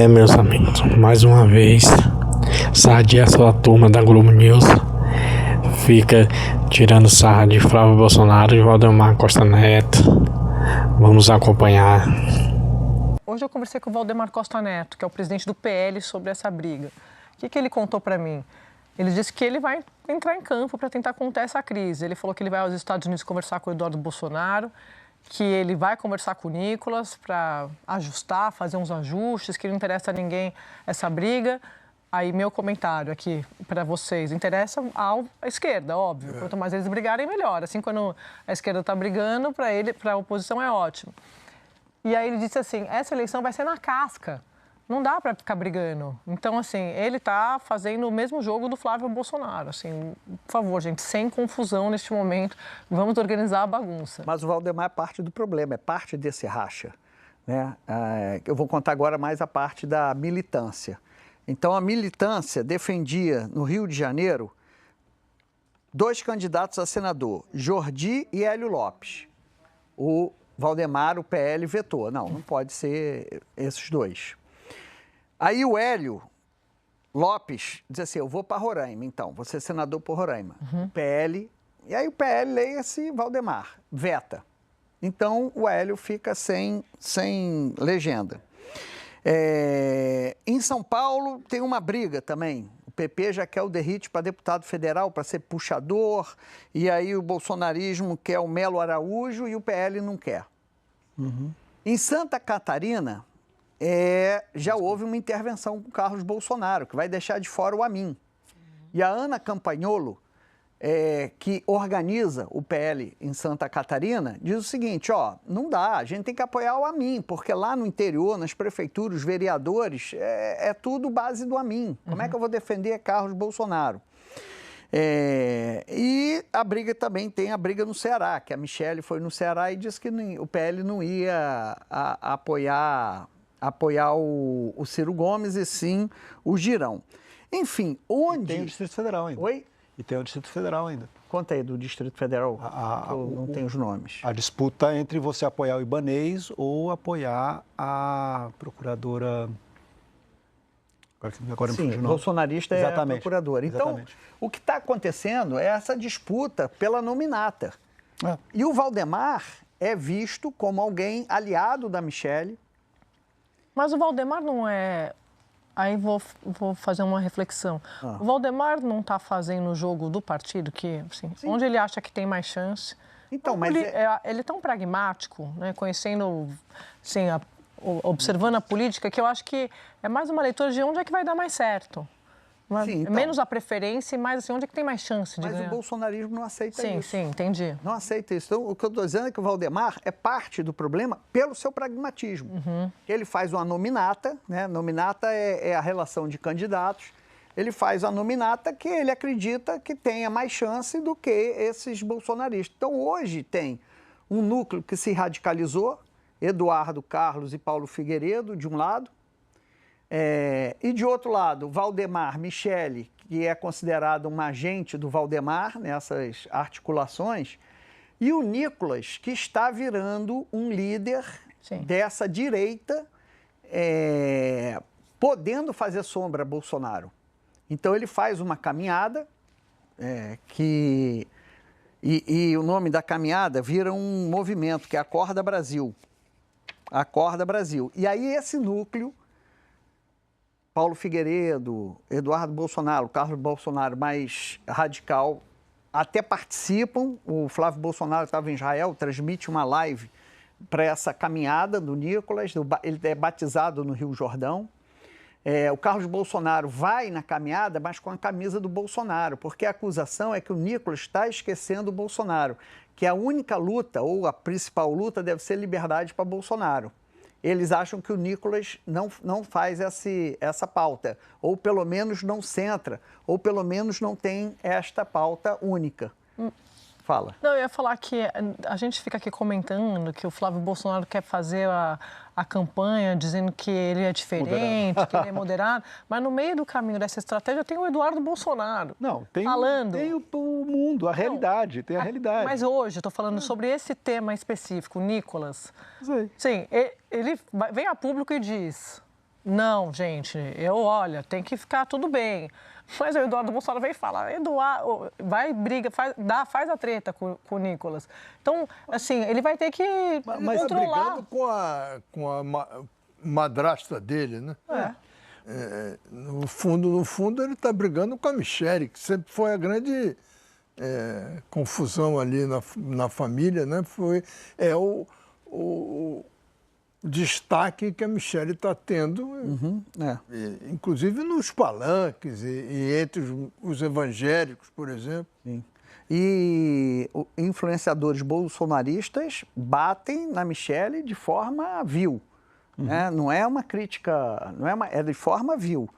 Meus amigos, mais uma vez, Sadia, sua turma da Globo News, fica tirando sarra de Flávio Bolsonaro e Valdemar Costa Neto. Vamos acompanhar. Hoje eu conversei com o Valdemar Costa Neto, que é o presidente do PL, sobre essa briga. O que ele contou para mim? Ele disse que ele vai entrar em campo para tentar conter essa crise. Ele falou que ele vai aos Estados Unidos conversar com o Eduardo Bolsonaro, que ele vai conversar com o Nicolas para ajustar, fazer uns ajustes, que não interessa a ninguém essa briga. Aí, meu comentário aqui para vocês, interessa à esquerda, óbvio. Quanto mais eles brigarem, melhor. Assim, quando a esquerda está brigando, para a oposição é ótimo. E aí ele disse assim, essa eleição vai ser na casca. Não dá para ficar brigando. Então, assim, ele está fazendo o mesmo jogo do Flávio Bolsonaro. Assim, por favor, gente, sem confusão neste momento, vamos organizar a bagunça. Mas o Valdemar é parte do problema, é parte desse racha, né? Eu vou contar agora mais a parte da militância. Então, a militância defendia, no Rio de Janeiro, 2 candidatos a senador, Jordi e Hélio Lopes. O Valdemar, o PL, vetou. Não pode ser esses 2. Aí o Hélio Lopes diz assim, eu vou para Roraima, então, vou ser senador por Roraima. PL, e aí o PL leia-se Valdemar, veta. Então o Hélio fica sem legenda. Em São Paulo tem uma briga também. O PP já quer o Derrite para deputado federal, para ser puxador, e aí o bolsonarismo quer o Melo Araújo e o PL não quer. Em Santa Catarina, já houve uma intervenção com o Carlos Bolsonaro, que vai deixar de fora o Amin. E a Ana Campagnolo, que organiza o PL em Santa Catarina, diz o seguinte, não dá, a gente tem que apoiar o Amin, porque lá no interior, nas prefeituras, os vereadores, é tudo base do Amin. Como é que eu vou defender Carlos Bolsonaro? E a briga também tem a briga no Ceará, que a Michelle foi no Ceará e disse que o PL não ia apoiar o Ciro Gomes e sim o Girão. Enfim, onde... E tem o Distrito Federal ainda. Oi? E tem o Distrito Federal ainda. Conta aí do Distrito Federal, eu não tenho os nomes. A disputa entre você apoiar o Ibanez ou apoiar a procuradora... Agora Sim, bolsonarista é a procuradora. Então, o que está acontecendo é essa disputa pela nominata. E o Valdemar é visto como alguém aliado da Michelle. Mas o Valdemar não é... Aí vou fazer uma reflexão. O Valdemar não está fazendo o jogo do partido, que, assim, onde ele acha que tem mais chance. Então, mas ele é tão pragmático, né, conhecendo, assim, observando a política, que eu acho que é mais uma leitura de onde é que vai dar mais certo. Sim, então, menos a preferência e mais assim, onde é que tem mais chance de ganhar. Mas o bolsonarismo não aceita isso. Sim, entendi. Não aceita isso. Então, o que eu estou dizendo é que o Valdemar é parte do problema pelo seu pragmatismo. Ele faz uma nominata, né? Nominata é a relação de candidatos. Ele faz a nominata que ele acredita que tenha mais chance do que esses bolsonaristas. Então, hoje tem um núcleo que se radicalizou, Eduardo, Carlos e Paulo Figueiredo, de um lado, e de outro lado, Valdemar, Michelle, que é considerado um agente do Valdemar nessas articulações, e o Nicolas, que está virando um líder dessa direita, podendo fazer sombra a Bolsonaro. Então ele faz uma caminhada, e o nome da caminhada vira um movimento, que é Acorda Brasil. Acorda Brasil. E aí esse núcleo, Paulo Figueiredo, Eduardo Bolsonaro, Carlos Bolsonaro mais radical, até participam. O Flávio Bolsonaro estava em Israel, transmite uma live para essa caminhada do Nicolas, ele é batizado no Rio Jordão. O Carlos Bolsonaro vai na caminhada, mas com a camisa do Bolsonaro, porque a acusação é que o Nicolas está esquecendo o Bolsonaro, que a única luta, ou a principal luta, deve ser liberdade para Bolsonaro. Eles acham que o Nicolas não faz essa pauta, ou pelo menos não centra, ou pelo menos não tem esta pauta única. Fala. Não, eu ia falar que a gente fica aqui comentando que o Flávio Bolsonaro quer fazer a campanha dizendo que ele é diferente, que ele é moderado, mas no meio do caminho dessa estratégia tem o Eduardo Bolsonaro falando. Tem o mundo, a realidade, tem a realidade. Mas hoje eu estou falando sobre esse tema específico, o Nicolas. Sei. Sim, ele vem a público e diz, Não, gente, olha, tem que ficar tudo bem. Mas o Eduardo Bolsonaro vem e fala, Eduardo, vai, briga, faz a treta com o Nicolas. Então, assim, ele vai ter que Mas controlar. brigando com a madrasta dele, né? No fundo, ele está brigando com a Michelle, que sempre foi a grande confusão ali na família, né? Foi o destaque que a Michelle está tendo, inclusive nos palanques e entre os evangélicos, por exemplo. Sim. E influenciadores bolsonaristas batem na Michelle de forma vil. Né? Não é uma crítica, é de forma vil.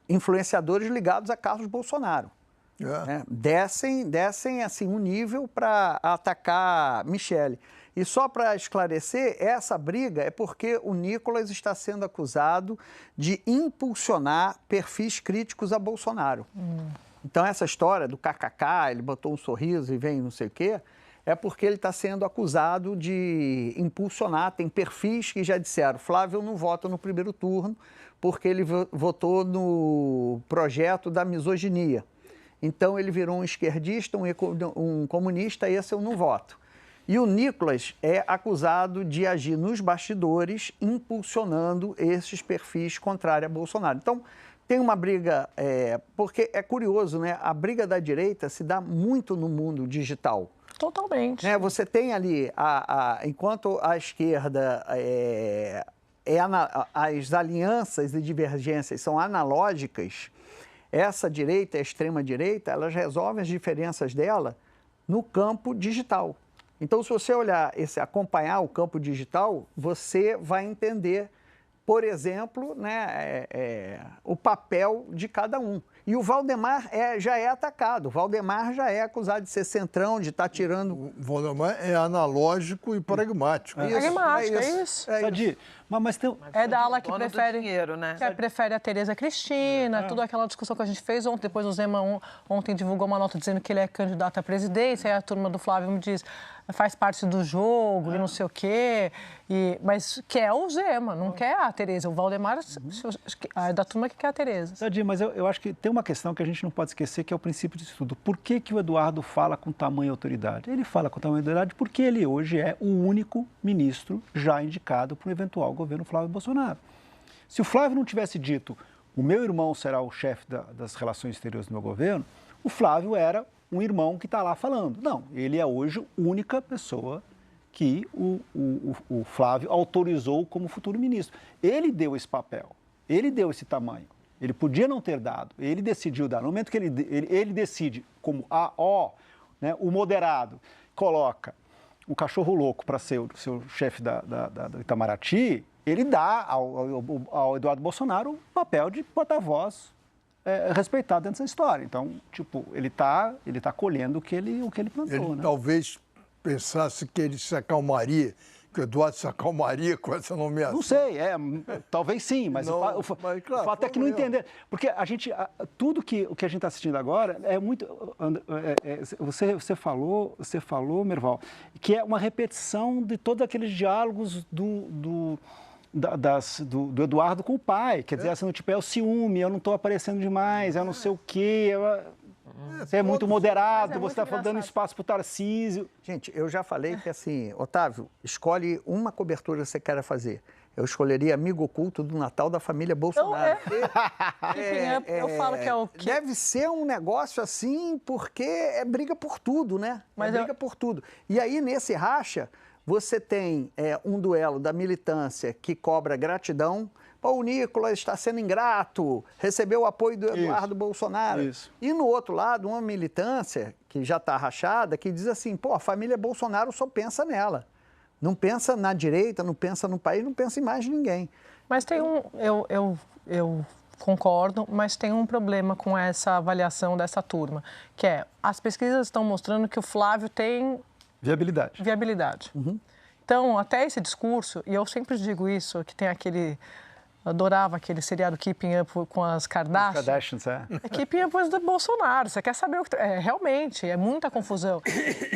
Influenciadores ligados a Carlos Bolsonaro. Né? Descem assim, um nível para atacar Michelle. E só para esclarecer, essa briga é porque o Nicolas está sendo acusado de impulsionar perfis críticos a Bolsonaro. Então, essa história do kkk, ele botou um sorriso e vem não sei o quê, é porque ele está sendo acusado de impulsionar. Tem perfis que já disseram, Flávio não vota no primeiro turno porque ele votou no projeto da misoginia. Então, ele virou um esquerdista, um comunista, esse eu não voto. E o Nicolas é acusado de agir nos bastidores, impulsionando esses perfis contrários a Bolsonaro. Então, tem uma briga, porque é curioso, né? A briga da direita se dá muito no mundo digital. Totalmente. Né? Você tem ali, enquanto a esquerda, as alianças e divergências são analógicas, essa direita, a extrema-direita, elas resolvem as diferenças dela no campo digital. Então, se você olhar, acompanhar o campo digital, você vai entender, por exemplo, né, o papel de cada um. E o Valdemar já é atacado. O Valdemar já é acusado de ser centrão, de estar tirando... O Valdemar é analógico e pragmático. Pragmático, é isso. Sadi, mas tem... É da ala que prefere, dinheiro, né? que prefere a Tereza Cristina, toda aquela discussão que a gente fez ontem. Depois o Zema ontem divulgou uma nota dizendo que ele é candidato à presidência. Aí a turma do Flávio me diz, faz parte do jogo e não sei o quê. Mas quer o Zema, não quer a Tereza. O Valdemar é da turma que quer a Tereza. Sadi, mas eu acho que tem uma questão que a gente não pode esquecer, que é o princípio disso tudo. Por que o Eduardo fala com tamanha autoridade? Ele fala com tamanha autoridade porque ele hoje é o único ministro já indicado para o eventual governo Flávio Bolsonaro. Se o Flávio não tivesse dito, o meu irmão será o chefe das relações exteriores do meu governo, o Flávio era um irmão que está lá falando. Não, ele é hoje a única pessoa que o Flávio autorizou como futuro ministro. Ele deu esse papel, ele deu esse tamanho. Ele podia não ter dado, ele decidiu dar. No momento que ele decide, como né, o moderado, coloca o cachorro louco para ser o seu chefe da Itamaraty, ele dá ao Eduardo Bolsonaro o papel de porta-voz respeitado dentro dessa história. Então, tipo, ele tá colhendo o que ele plantou. Ele né? talvez pensasse que ele se acalmaria, que o Eduardo se acalmaria com essa nomeação. Não sei, talvez sim, mas o fato é que não entender. Porque tudo que a gente está assistindo agora é muito... Você falou, Merval, que é uma repetição de todos aqueles diálogos do Eduardo com o pai. Quer dizer, assim, tipo, é o ciúme, eu não estou aparecendo demais, eu não sei o quê... Você é muito moderado, você está dando espaço para o Tarcísio. Gente, eu já falei que assim, Otávio, escolhe uma cobertura que você queira fazer. Eu escolheria Amigo Oculto do Natal da família Bolsonaro. Enfim, eu falo que é o que... Deve ser um negócio assim, porque é briga por tudo, né? Briga por tudo. E aí, nesse racha, você tem um duelo da militância que cobra gratidão. Pô, o Nicolas está sendo ingrato, recebeu o apoio do Eduardo Bolsonaro. Isso. E no outro lado, uma militância que já está rachada, que diz assim, pô, a família Bolsonaro só pensa nela. Não pensa na direita, não pensa no país, não pensa em mais ninguém. Mas tem eu concordo, mas tem um problema com essa avaliação dessa turma, que as pesquisas estão mostrando que o Flávio tem... Viabilidade. Então, até esse discurso, e eu sempre digo isso, que tem adorava aquele seriado Keeping Up com as Kardashians. Kardashians, É Keeping Up do Bolsonaro. Você quer saber o que... realmente, é muita confusão.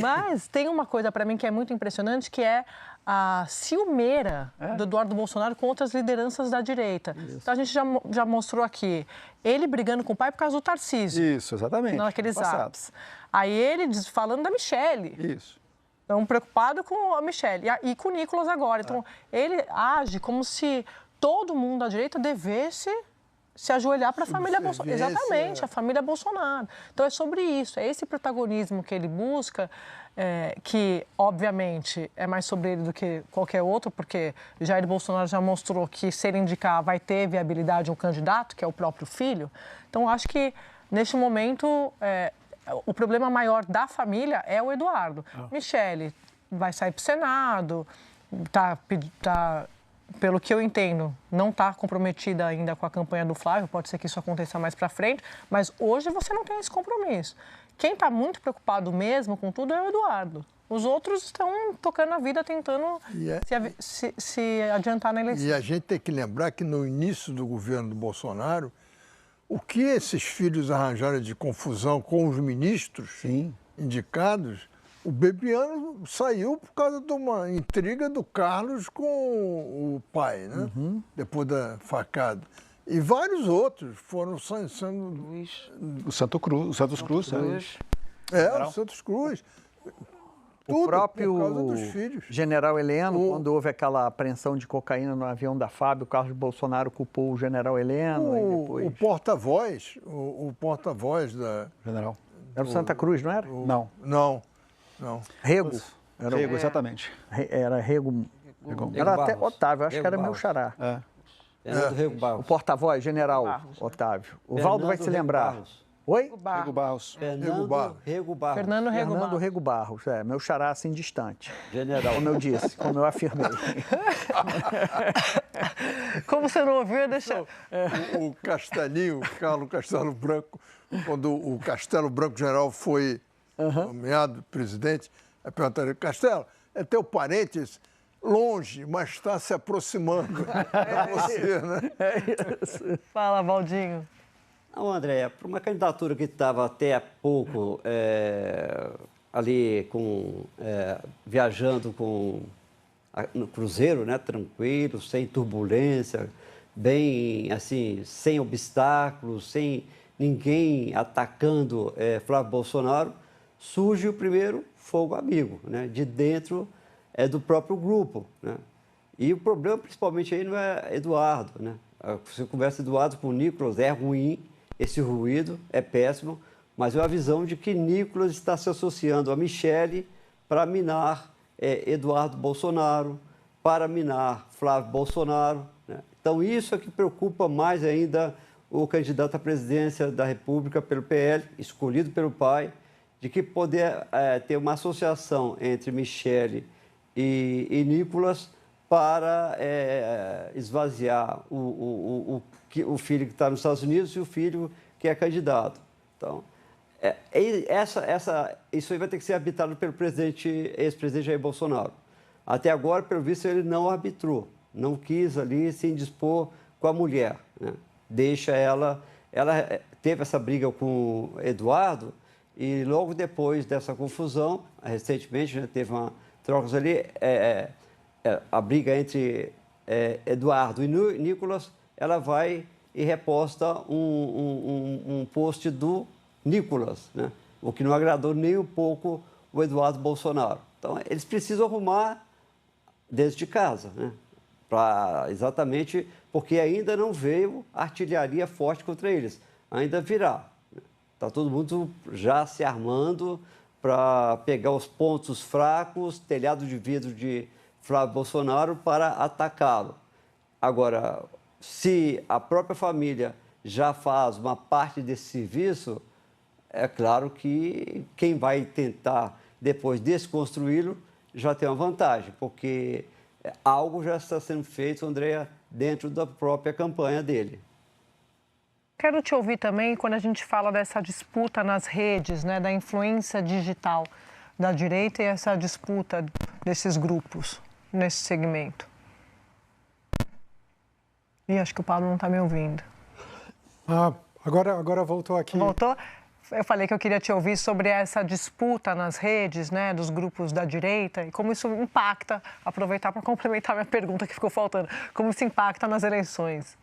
Mas tem uma coisa para mim que é muito impressionante, que é a ciumeira do Eduardo Bolsonaro com outras lideranças da direita. Isso. Então, a gente já mostrou aqui ele brigando com o pai por causa do Tarcísio. Isso, exatamente. Naqueles apps. Aí ele falando da Michelle. Isso. Então, preocupado com a Michelle e com o Nicolas agora. Então, ele age como se todo mundo da direita devesse se ajoelhar para a família Bolsonaro. Exatamente, a família Bolsonaro. Então, é sobre isso, é esse protagonismo que ele busca, que, obviamente, é mais sobre ele do que qualquer outro, porque Jair Bolsonaro já mostrou que, se ele indicar, vai ter viabilidade um candidato, que é o próprio filho. Então, acho que, neste momento, o problema maior da família é o Eduardo. Michelle vai sair para o Senado, pelo que eu entendo, não está comprometida ainda com a campanha do Flávio, pode ser que isso aconteça mais para frente, mas hoje você não tem esse compromisso. Quem está muito preocupado mesmo com tudo é o Eduardo. Os outros estão tocando a vida, tentando se adiantar na eleição. E a gente tem que lembrar que no início do governo do Bolsonaro, o que esses filhos arranjaram de confusão com os ministros indicados, o Bebiano saiu por causa de uma intriga do Carlos com o pai, né? Depois da facada. E vários outros foram sendo... O Santos Cruz. o Santos Cruz. O próprio por causa dos filhos. general Heleno, quando houve aquela apreensão de cocaína no avião da FAB, o Carlos Bolsonaro culpou o general Heleno. E depois... O porta-voz da... General. Era o Santa Cruz, não era? Não. Rego. Rego, exatamente. Era Rego. Era até Otávio, acho que era meu xará. Fernando Rego Barros. O porta-voz, general Otávio. O Valdo vai se lembrar. Oi? Rego Barros. Fernando Rego Barros. Fernando Rego Barros, meu xará assim distante. General. Como eu disse, como eu afirmei. Como você não ouviu, deixa... O Castelinho, Carlos Castelo Branco, quando o Castelo Branco General foi nomeado presidente, aí perguntaram, Castelo, é teu parente? Disse, longe, mas está se aproximando. É você, né? É isso. Fala, Valdinho. Não, André, para uma candidatura que estava até há pouco ali viajando no cruzeiro, né, tranquilo, sem turbulência, bem assim, sem obstáculos, sem ninguém atacando Flávio Bolsonaro, surge o primeiro fogo amigo, né, de dentro do próprio grupo, né? E o problema principalmente aí não é Eduardo, né? Você conversa Eduardo com o Nicolas, é ruim, esse ruído é péssimo, mas é a visão de que Nicolas está se associando a Michelle para minar Eduardo Bolsonaro, para minar Flávio Bolsonaro, né? Então isso é que preocupa mais ainda o candidato à presidência da República pelo PL, escolhido pelo pai, de que poder ter uma associação entre Michelle e Nicolas para esvaziar o filho que está nos Estados Unidos e o filho que é candidato. Então, isso aí vai ter que ser arbitrado pelo ex-presidente Jair Bolsonaro. Até agora, pelo visto, ele não arbitrou, não quis ali se indispor com a mulher, né? Deixa ela teve essa briga com o Eduardo e logo depois dessa confusão, recentemente, né, teve uma trocas ali, a briga entre Eduardo e Nicolas, ela vai e reposta um post do Nicolas, né? O que não agradou nem um pouco o Eduardo Bolsonaro. Então, eles precisam arrumar desde casa, né? Exatamente porque ainda não veio artilharia forte contra eles. Ainda virá. Está todo mundo já se armando para pegar os pontos fracos, telhado de vidro de Flávio Bolsonaro para atacá-lo. Agora, se a própria família já faz uma parte desse serviço, é claro que quem vai tentar depois desconstruí-lo já tem uma vantagem, porque algo já está sendo feito, Andréa, dentro da própria campanha dele. Quero te ouvir também quando a gente fala dessa disputa nas redes, né, da influência digital da direita e essa disputa desses grupos nesse segmento. Ih, acho que o Paulo não está me ouvindo. Agora voltou aqui. Voltou? Eu falei que eu queria te ouvir sobre essa disputa nas redes, né, dos grupos da direita e como isso impacta, aproveitar para complementar minha pergunta que ficou faltando, como isso impacta nas eleições.